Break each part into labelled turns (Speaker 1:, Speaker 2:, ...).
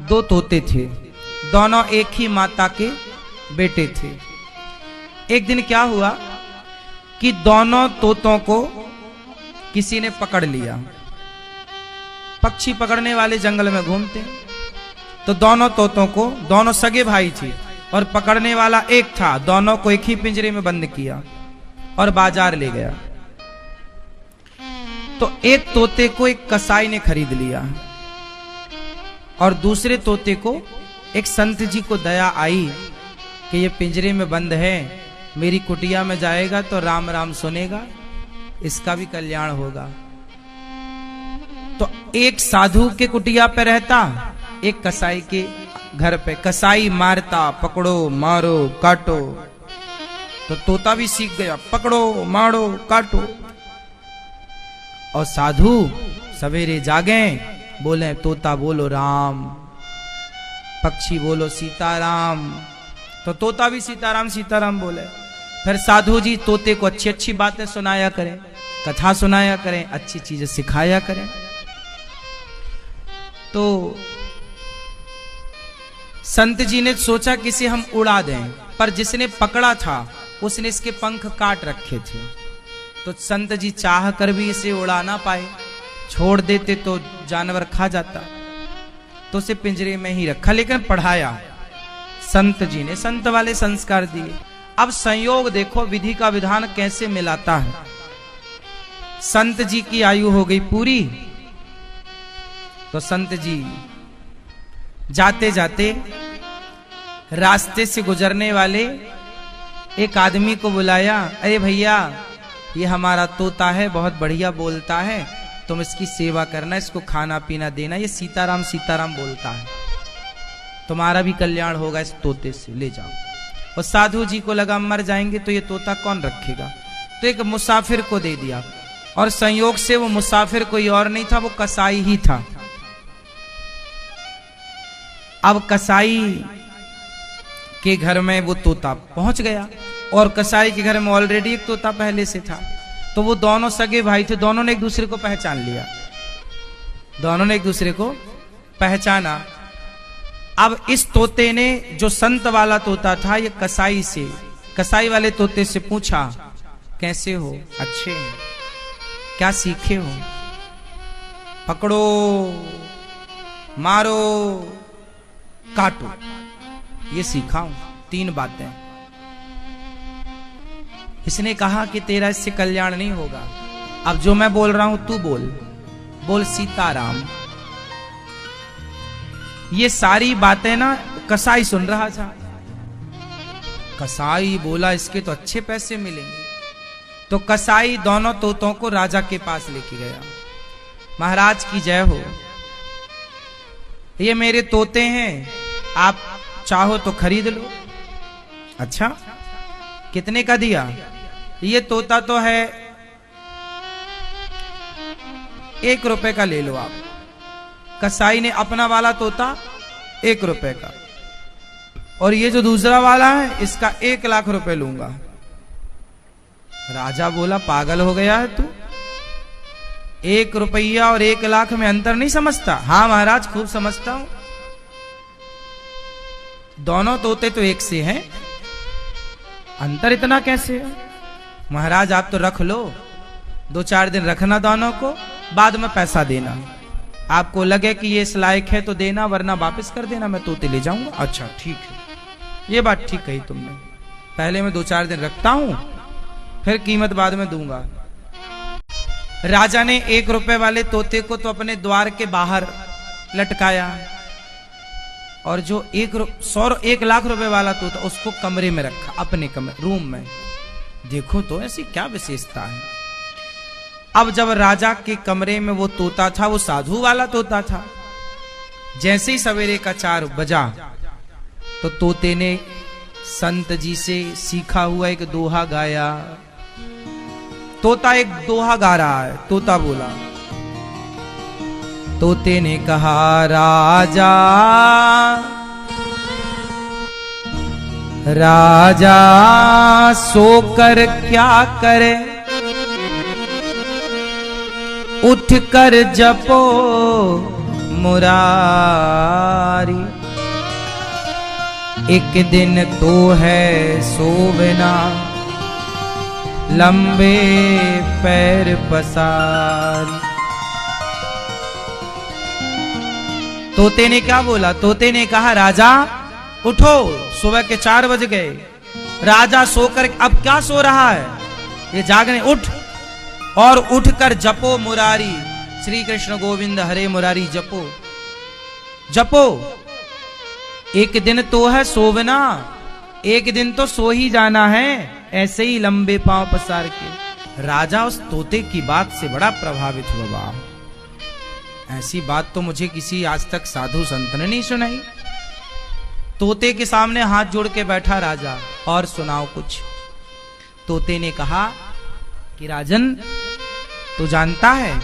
Speaker 1: दो तोते थे, दोनों एक ही माता के बेटे थे। एक दिन क्या हुआ कि दोनों तोतों को किसी ने पकड़ लिया। पक्षी पकड़ने वाले जंगल में घूमते, तो दोनों तोतों को, दोनों सगे भाई थे और पकड़ने वाला एक था, दोनों को एक ही पिंजरे में बंद किया और बाजार ले गया। तो एक तोते को एक कसाई ने खरीद लिया और दूसरे तोते को एक संत जी को दया आई कि ये पिंजरे में बंद है, मेरी कुटिया में जाएगा तो राम राम सुनेगा, इसका भी कल्याण होगा। तो एक साधु के कुटिया पे रहता, एक कसाई के घर पे। कसाई मारता, पकड़ो मारो काटो, तो तोता भी सीख गया, पकड़ो मारो काटो। और साधु सवेरे जागे, बोले तोता बोलो राम, पक्षी बोलो सीताराम, तो तोता भी सीताराम सीताराम बोले। फिर साधु जी तोते को अच्छी अच्छी बातें सुनाया करें, कथा सुनाया करें, अच्छी चीजें सिखाया करें। तो संत जी ने सोचा कि इसे हम उड़ा दें, पर जिसने पकड़ा था उसने इसके पंख काट रखे थे। तो संत जी चाह कर भी इसे उड़ा ना पाए, छोड़ देते तो जानवर खा जाता, तो उसे पिंजरे में ही रखा, लेकिन पढ़ाया संत जी ने, संत वाले संस्कार दिए। अब संयोग देखो विधि का विधान कैसे मिलाता है। संत जी की आयु हो गई पूरी, तो संत जी जाते जाते रास्ते से गुजरने वाले एक आदमी को बुलाया, अरे भैया ये हमारा तोता है, बहुत बढ़िया बोलता है, तुम इसकी सेवा करना, इसको खाना पीना देना, ये सीताराम सीताराम बोलता है, तुम्हारा भी कल्याण होगा इस तोते से, ले जाओ। और साधु जी को लगा मर जाएंगे तो ये तोता कौन रखेगा, तो एक मुसाफिर को दे दिया। और संयोग से वो मुसाफिर कोई और नहीं था, वो कसाई ही था। अब कसाई के घर में वो तोता पहुंच गया, और कसाई के घर में ऑलरेडी एक तोता पहले से था। तो वो दोनों सगे भाई थे, दोनों ने एक दूसरे को पहचान लिया, दोनों ने एक दूसरे को पहचाना। अब इस तोते ने, जो संत वाला तोता था, ये कसाई से, कसाई वाले तोते से पूछा, कैसे हो? अच्छे हैं। क्या सीखे हो? पकड़ो मारो काटो, ये सीखा हूं, 3 बातें। इसने कहा कि तेरा इससे कल्याण नहीं होगा, अब जो मैं बोल रहा हूं तू बोल, बोल सीताराम। ये सारी बातें ना कसाई सुन रहा था। कसाई बोला इसके तो अच्छे पैसे मिलेंगे। तो कसाई दोनों तोतों को राजा के पास लेके गया। महाराज की जय हो, ये मेरे तोते हैं, आप चाहो तो खरीद लो। अच्छा, कितने का दिया? ये तोता तो है 1 रुपए का, ले लो आप। कसाई ने अपना वाला तोता 1 रुपए का, और ये जो दूसरा वाला है इसका 1 लाख रुपए लूंगा। राजा बोला पागल हो गया है तू, 1 रुपया और 1 लाख में अंतर नहीं समझता? हाँ महाराज खूब समझता हूं, दोनों तोते तो एक से हैं, अंतर इतना कैसे है? महाराज आप तो रख लो, 2-4 दिन रखना दोनों को, बाद में पैसा देना। आपको लगे कि ये इस लायक है तो देना, वरना वापस कर देना, मैं तोते ले जाऊंगा। अच्छा ठीक है, ये बात ठीक कही तुमने, पहले मैं 2-4 दिन रखता हूं, फिर कीमत बाद में दूंगा। राजा ने 1 रुपए वाले तोते को तो अपने द्वार के बाहर लटकाया, और जो 1 लाख रुपए वाला तोता उसको कमरे में रखा, अपने कमरे रूम में। देखो तो ऐसी क्या विशेषता है। अब जब राजा के कमरे में वो तोता था, वो साधु वाला तोता था, जैसे ही सवेरे का 4 बजा तो तोते ने संत जी से सीखा हुआ एक दोहा गाया। तोता एक दोहा गा रहा है। तोता बोला, तोते ने कहा राजा राजा सोकर क्या करे, उठ कर जपो मुरारी। एक दिन तो है सोवना, लंबे पैर पसारी। तोते ने क्या बोला? तोते ने कहा राजा उठो, सुबह के 4 बज गए। राजा सोकर अब क्या सो रहा है, ये जागने, उठ और उठकर जपो मुरारी, श्री कृष्ण गोविंद हरे मुरारी जपो जपो। एक दिन तो है सोवना, एक दिन तो सो ही जाना है, ऐसे ही लंबे पांव पसार के। राजा उस तोते की बात से बड़ा प्रभावित हुआ। बाप, ऐसी बात तो मुझे किसी आज तक साधु संत ने नहीं सुनाई। तोते के सामने हाथ जोड़ के बैठा राजा, और सुनाओ कुछ। तोते ने कहा कि राजन, तू जानता है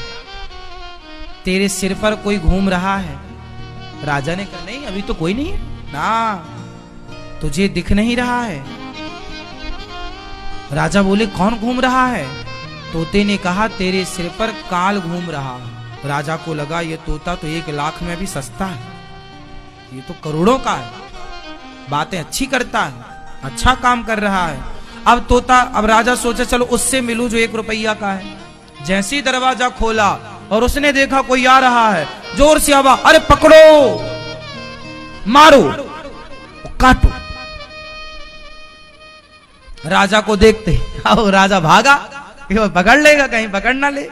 Speaker 1: तेरे सिर पर कोई घूम रहा है। राजा ने कहा नहीं, अभी तो कोई नहीं है ना, तुझे दिख नहीं रहा है। राजा बोले कौन घूम रहा है? तोते ने कहा तेरे सिर पर काल घूम रहा है। राजा को लगा ये तोता तो 1 लाख में भी सस्ता है, ये तो करोड़ों का है, बातें अच्छी करता है, अच्छा काम कर रहा है। अब राजा सोचा चलो उससे मिलूं जो 1 रुपया का है। जैसे ही दरवाजा खोला और उसने देखा कोई आ रहा है, जोर से आवाज, अरे पकड़ो, मारो, काटो। राजा को देखते अब राजा भागा कि वो पकड़ लेगा, कहीं पकड़ ना ले।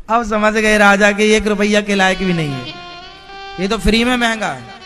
Speaker 1: अब समझ गए राजा के 1 रुपया के लायक भी नहीं है, ये तो फ्री में महंगा है।